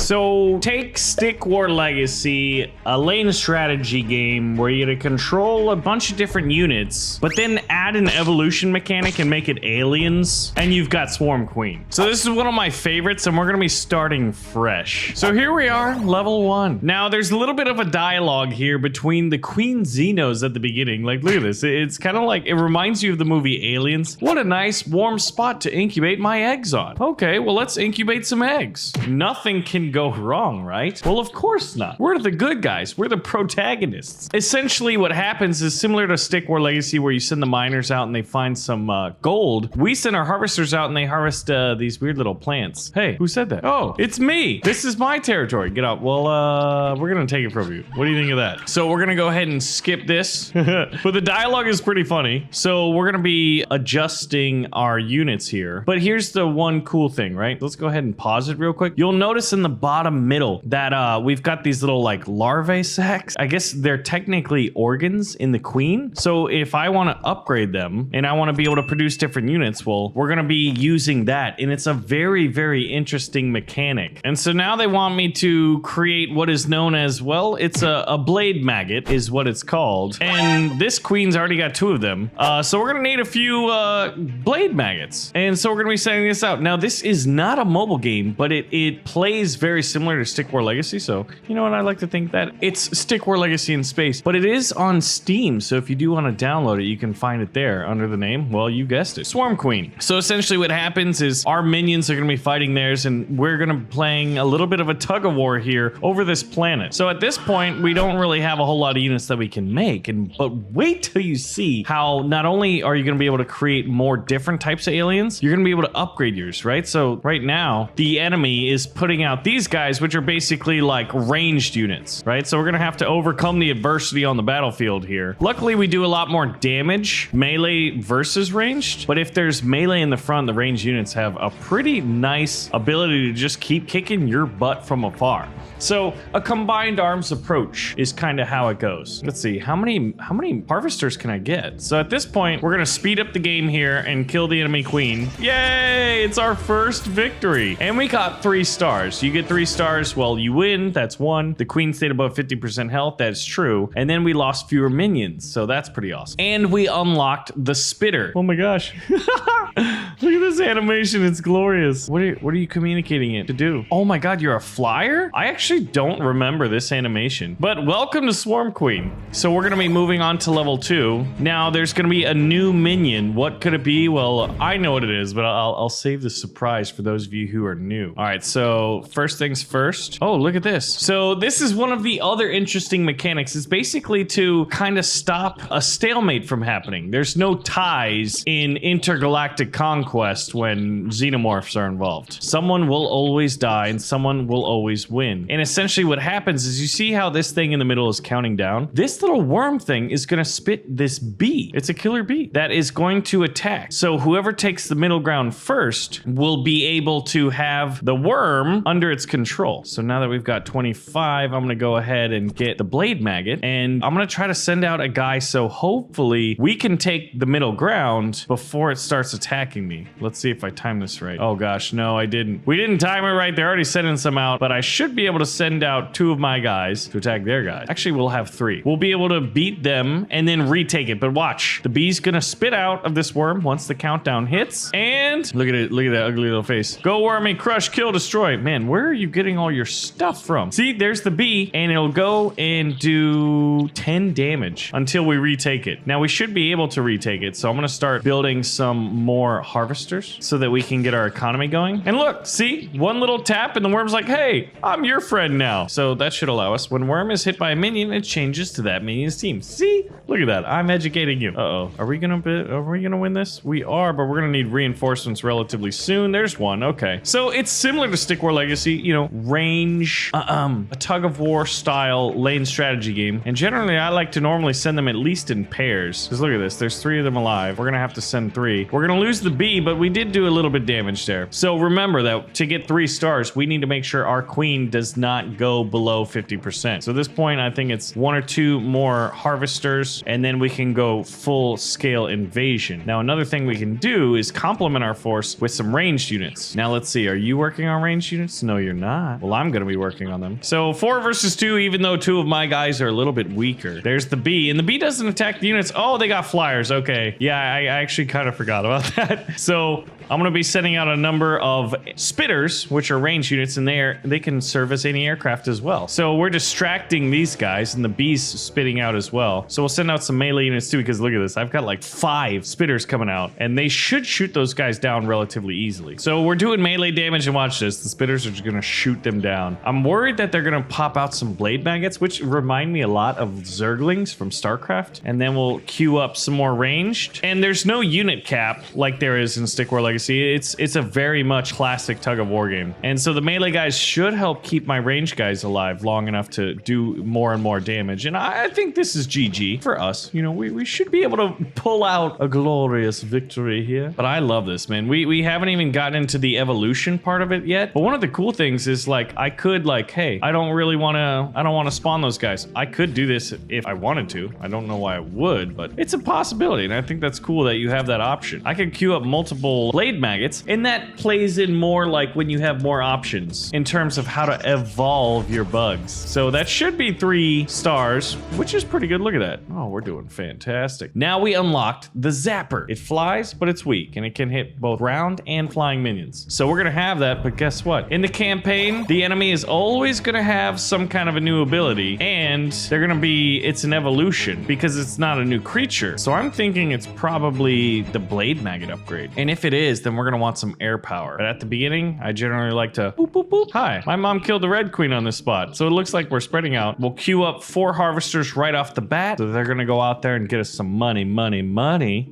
So take Stick War Legacy, a lane strategy game where you're gonna control a bunch of different units, but then add an evolution mechanic and make it aliens, and you've got Swarm Queen. So this is one of my favorites, and we're gonna be starting fresh. So here we are, level 1. Now there's a little bit of a dialogue here between the Queen Xenos at the beginning. Like, look at this. It's kind of like, it reminds you of the movie Aliens. What a nice warm spot to incubate my eggs on. Okay, well, let's incubate some eggs. Nothing can go wrong, right? Well, of course not. We're the good guys. We're the protagonists. Essentially, what happens is similar to Stick War Legacy, where you send the miners out and they find some gold. We send our harvesters out and they harvest these weird little plants. Hey, who said that? Oh, it's me. This is my territory. Get out. Well, we're gonna take it from you. What do you think of that? So we're gonna go ahead and skip this, but the dialogue is pretty funny. So we're gonna be adjusting our units here. But here's the one cool thing, right? Let's go ahead and pause it real quick. You'll notice in the bottom middle that we've got these little like larvae sacs. I guess they're technically organs in the queen. So if I want to upgrade them and I want to be able to produce different units, well, we're going to be using that. And it's a very, very interesting mechanic. And so now they want me to create what is known as, well, it's a blade maggot is what it's called. And this queen's already got 2 of them. So we're going to need a few blade maggots. And so we're going to be sending this out. Now, this is not a mobile game, but it plays very similar to Stick War Legacy. So, you know what? I like to think that it's Stick War Legacy in space, but it is on Steam. So if you do want to download it, you can find it there under the name, well, you guessed it, Swarm Queen. So essentially what happens is our minions are going to be fighting theirs, and we're going to be playing a little bit of a tug of war here over this planet. So at this point, we don't really have a whole lot of units that we can make. But wait till you see how not only are you going to be able to create more different types of aliens, you're going to be able to upgrade yours, right? So right now, the enemy is putting out these guys, which are basically like ranged units, right? So we're going to have to overcome the adversity on the battlefield here. Luckily, we do a lot more damage melee versus ranged, but if there's melee in the front, the ranged units have a pretty nice ability to just keep kicking your butt from afar. So a combined arms approach is kind of how it goes. Let's see, how many harvesters can I get? So at this point, we're gonna speed up the game here and kill the enemy queen. Yay, it's our first victory. And we got 3 stars. You get 3 stars, well, you win, that's 1. The queen stayed above 50% health, that's true. And then we lost fewer minions, so that's pretty awesome. And we unlocked the spitter. Oh my gosh. Look at this animation, it's glorious. What are you communicating it to do? Oh my god, you're a flyer? I actually don't remember this animation, but welcome to Swarm Queen. So we're gonna be moving on to level 2. Now there's gonna be a new minion. What could it be? Well, I know what it is, but I'll save the surprise for those of you who are new. All right, so first things first. Oh, look at this. So this is one of the other interesting mechanics. It's basically to kind of stop a stalemate from happening. There's no ties in intergalactic conquest when xenomorphs are involved. Someone will always die and someone will always win. And essentially what happens is, you see how this thing in the middle is counting down? This little worm thing is gonna spit this bee. It's a killer bee that is going to attack. So whoever takes the middle ground first will be able to have the worm under its control. So now that we've got 25, I'm gonna go ahead and get the blade maggot, and I'm gonna try to send out a guy so hopefully we can take the middle ground before it starts attacking me. Let's see if I time this right. Oh gosh, no, I didn't. We didn't time it right. They're already sending some out, but I should be able to send out 2 of my guys to attack their guys. Actually, we'll have 3. We'll be able to beat them and then retake it. But watch, the bee's gonna spit out of this worm once the countdown hits. And look at it. Look at that ugly little face. Go wormy, crush, kill, destroy. Man, where are you getting all your stuff from? See, there's the bee, and it'll go and do 10 damage until we retake it. Now we should be able to retake it. So I'm gonna start building some more harvesters so that we can get our economy going. And look, see, one little tap and the worm's like, hey, I'm your friend now. So that should allow us. When worm is hit by a minion, it changes to that minion's team. See? Look at that. I'm educating you. Uh-oh. Are we gonna win this? We are, but we're gonna need reinforcements relatively soon. There's one. Okay. So it's similar to Stick War Legacy, you know, range, a tug of war style lane strategy game. And generally, I like to normally send them at least in pairs. Because look at this. There's 3 of them alive. We're gonna have to send 3. We're gonna lose the bee, but we did do a little bit damage there. So remember that to get 3 stars, we need to make sure our queen does not go below 50%. So at this point, I think it's 1 or 2 more harvesters, and then we can go full scale invasion. Now, another thing we can do is complement our our force with some ranged units. Now let's see, are you working on ranged units? No, you're not. Well, I'm gonna be working on them. So 4 versus 2, even though 2 of my guys are a little bit weaker. There's the bee, and the bee doesn't attack the units. Oh, they got flyers. Okay. Yeah, I actually kind of forgot about that. So I'm gonna be sending out a number of spitters, which are ranged units, and they can service any aircraft as well. So we're distracting these guys, and the bees spitting out as well. So we'll send out some melee units too, because look at this. I've got like 5 spitters coming out, and they should shoot those guys down relatively easily. So we're doing melee damage, and watch this. The spitters are just gonna shoot them down. I'm worried that they're gonna pop out some blade maggots, which remind me a lot of Zerglings from StarCraft. And then we'll queue up some more ranged. And there's no unit cap like there is in Stick War Legacy. It's a very much classic tug of war game. And so the melee guys should help keep my ranged guys alive long enough to do more and more damage. And I think this is GG for us. You know, we should be able to pull out a glorious victory here. But I love this, man. We haven't even gotten into the evolution part of it yet. But one of the cool things is like, I could like, hey, I don't want to spawn those guys. I could do this if I wanted to. I don't know why I would, but it's a possibility. And I think that's cool that you have that option. I could queue up multiple blade maggots, and that plays in more like when you have more options in terms of how to evolve your bugs. So that should be 3 stars, which is pretty good. Look at that. Oh, we're doing fantastic. Now we unlocked the Zapper. It flies, but it's weak, and it can hit both ground and flying minions. So we're gonna have that, but guess what? In the campaign, the enemy is always gonna have some kind of a new ability, and it's an evolution because it's not a new creature. So I'm thinking it's probably the blade maggot upgrade. And if it is, then we're gonna want some air power. But at the beginning, I generally like to boop, boop, boop. Hi, my mom killed the Red Queen on this spot. So it looks like we're spreading out. We'll queue up 4 harvesters right off the bat. So they're gonna go out there and get us some money.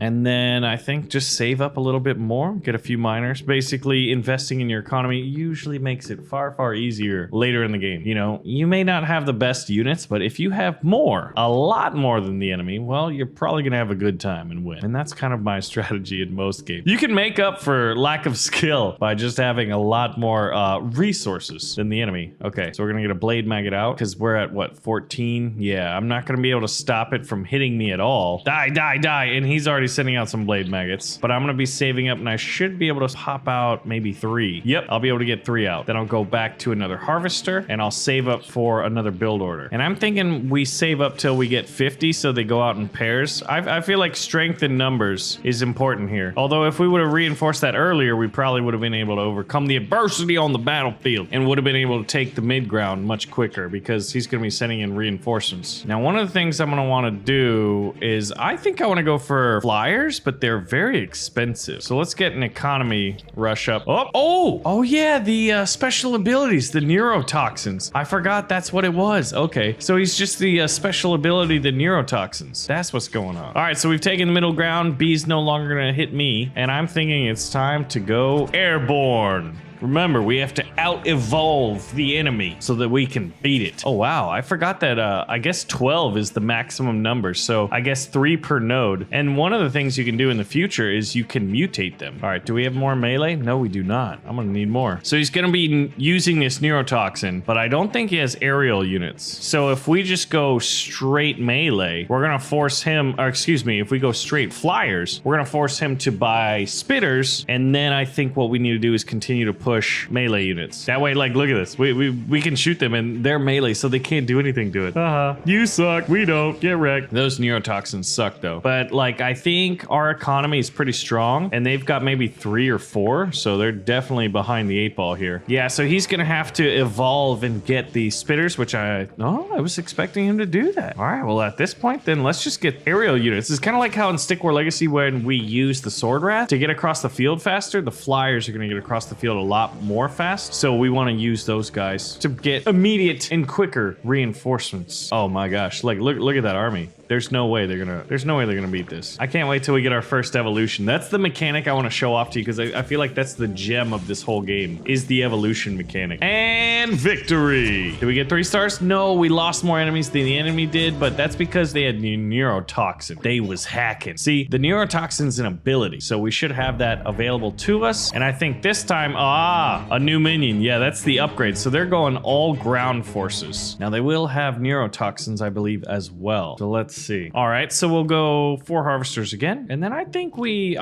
And then I think just save up a little bit more, get a few miners. Basically, investing in your economy usually makes it far, far easier later in the game. You know, you may not have the best units, but if you have more, a lot more than the enemy, well, you're probably gonna have a good time and win. And that's kind of my strategy in most games. You can make up for lack of skill by just having a lot more resources than the enemy. Okay, so we're gonna get a blade maggot out because we're at what, 14? Yeah, I'm not gonna be able to stop it from hitting me at all. Die, die, die. And he's already sending out some blade maggots, but I'm gonna be saving up, and I should be able to pop out maybe 3. Yep, I'll be able to get 3 out. Then I'll go back to another harvester, and I'll save up for another build order. And I'm thinking we save up till we get 50 so they go out in pairs. I feel like strength in numbers is important here. Although if we would have reinforced that earlier, we probably would have been able to overcome the adversity on the battlefield and would have been able to take the mid ground much quicker because he's going to be sending in reinforcements. Now, one of the things I'm going to want to do is I think I want to go for flyers, but they're very expensive. So let's get an economy rush up. Oh yeah, the special abilities, the neurotoxins. I forgot that's what it was. Okay, so he's just the special ability, the neurotoxins. That's what's going on. All right, so we've taken the middle ground. Bee's no longer gonna hit me, and I'm thinking it's time to go airborne. Remember, we have to out-evolve the enemy so that we can beat it. Oh, wow. I forgot that, I guess 12 is the maximum number. So I guess 3 per node. And one of the things you can do in the future is you can mutate them. All right, do we have more melee? No, we do not. I'm gonna need more. So he's gonna be using this neurotoxin, but I don't think he has aerial units. So if we just go straight melee, we're gonna force him, or excuse me, if we go straight flyers, we're gonna force him to buy spitters. And then I think what we need to do is continue to push melee units. That way, like, look at this. We can shoot them and they're melee, so they can't do anything to it. You suck. We don't. Get wrecked. Those neurotoxins suck, though. But, like, I think our economy is pretty strong, and they've got maybe 3 or 4, so they're definitely behind the 8 ball here. Yeah, so he's gonna have to evolve and get the spitters, which I was expecting him to do that. All right, well, at this point, then let's just get aerial units. It's kind of like how in Stick War Legacy, when we use the Sword Wrath to get across the field faster, the flyers are gonna get across the field a lot more fast, so we want to use those guys to get immediate and quicker reinforcements. Oh my gosh, like look at that army. There's no way they're gonna beat this. I can't wait till we get our first evolution. That's the mechanic I want to show off to you because I feel like that's the gem of this whole game, is the evolution mechanic. And And victory. Did we get 3 stars? No, we lost more enemies than the enemy did, but that's because they had neurotoxin. They was hacking. See, the neurotoxin's an ability, so we should have that available to us. And I think this time, a new minion. Yeah, that's the upgrade. So they're going all ground forces. Now they will have neurotoxins, I believe, as well. So let's see. All right, so we'll go 4 harvesters again, and then I think we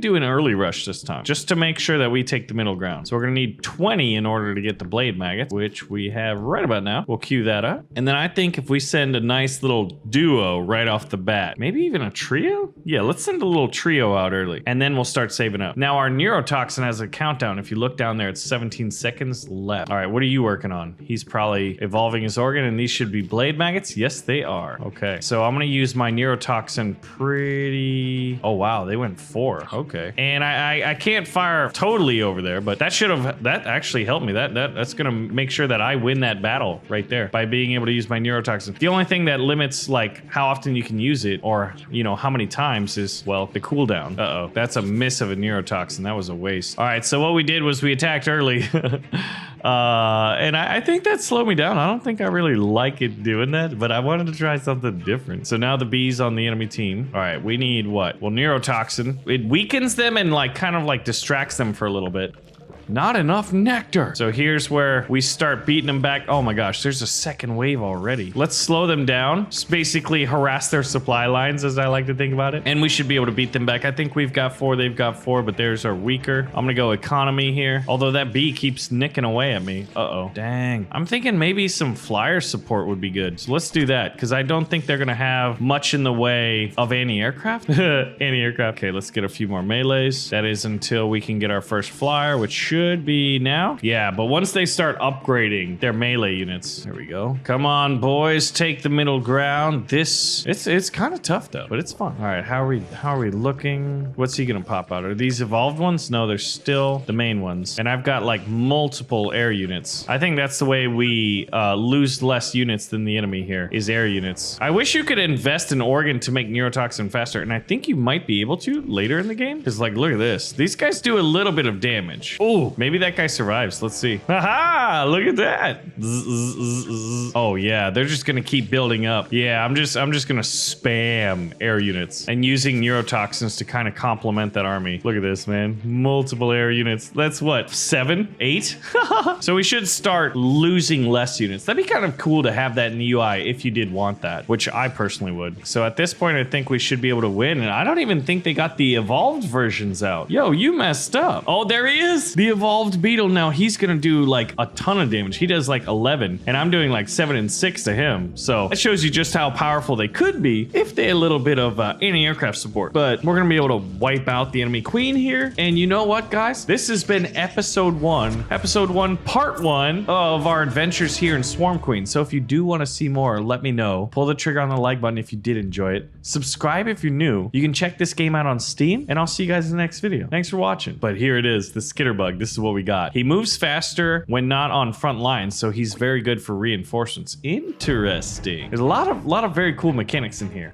do an early rush this time, just to make sure that we take the middle ground. So we're gonna need 20 in order to get the blade maggots, which we have right about now. We'll queue that up, and then I think if we send a nice little duo right off the bat, maybe even a trio. Yeah, let's send a little trio out early, and then we'll start saving up. Now our neurotoxin has a countdown. If you look down there, it's 17 seconds left. All right, what are you working on? He's probably evolving his organ, and these should be blade maggots. Yes, they are. Okay, so I'm gonna use my neurotoxin pretty... Oh wow, they went 4. Okay, and I can't fire totally over there, but that actually helped me. That's gonna make sure that I win that battle right there by being able to use my neurotoxin. The only thing that limits like how often you can use it, or you know how many times, is, well, the cooldown. Uh-oh, that's a miss of a neurotoxin. That was a waste. All right, so what we did was we attacked early. And I think that slowed me down. I don't think I really like it doing that, but I wanted to try something different. So now the bees on the enemy team. All right, we need what? Well, neurotoxin. It weakens them and like kind of like distracts them for a little bit. Not enough nectar. So here's where we start beating them back. Oh my gosh, there's a second wave already. Let's slow them down. Just basically harass their supply lines, as I like to think about it. And we should be able to beat them back. I think we've got 4, they've got 4, but theirs are weaker. I'm gonna go economy here. Although that bee keeps nicking away at me. Uh-oh. Dang. I'm thinking maybe some flyer support would be good. So let's do that, because I don't think they're gonna have much in the way of anti-aircraft. Anti-aircraft. Okay, let's get a few more melees. That is until we can get our first flyer, which should be now. Yeah, but once they start upgrading their melee units, there we go. Come on, boys, take the middle ground. It's kind of tough though, but it's fun. All right, how are we looking? What's he gonna pop out? Are these evolved ones? No, they're still the main ones. And I've got like multiple air units. I think that's the way we lose less units than the enemy here, is air units. I wish you could invest in organ to make neurotoxin faster, and I think you might be able to later in the game, because like, look at this. These guys do a little bit of damage. Oh, maybe that guy survives. Let's see. Haha, look at that. Oh yeah, they're just gonna keep building up. Yeah, I'm just gonna spam air units and using neurotoxins to kind of complement that army. Look at this, man. Multiple air units. That's what, 7, 8? So we should start losing less units. That'd be kind of cool to have that in the UI if you did want that, which I personally would. So at this point, I think we should be able to win, and I don't even think they got the evolved versions out. Yo, you messed up. Oh, there he is. The evolved beetle. Now he's gonna do like a ton of damage. He does like 11, and I'm doing like 7 and 6 to him. So that shows you just how powerful they could be if they had a little bit of anti-aircraft support. But we're gonna be able to wipe out the enemy queen here. And you know what, guys? This has been episode 1, part 1 of our adventures here in Swarm Queen. So if you do want to see more, let me know. Pull the trigger on the like button if you did enjoy it. Subscribe if you're new. You can check this game out on Steam, and I'll see you guys in the next video. Thanks for watching. But here it is, the Skitterbug. This is what we got. He moves faster when not on front lines, so he's very good for reinforcements. Interesting. There's a lot of very cool mechanics in here.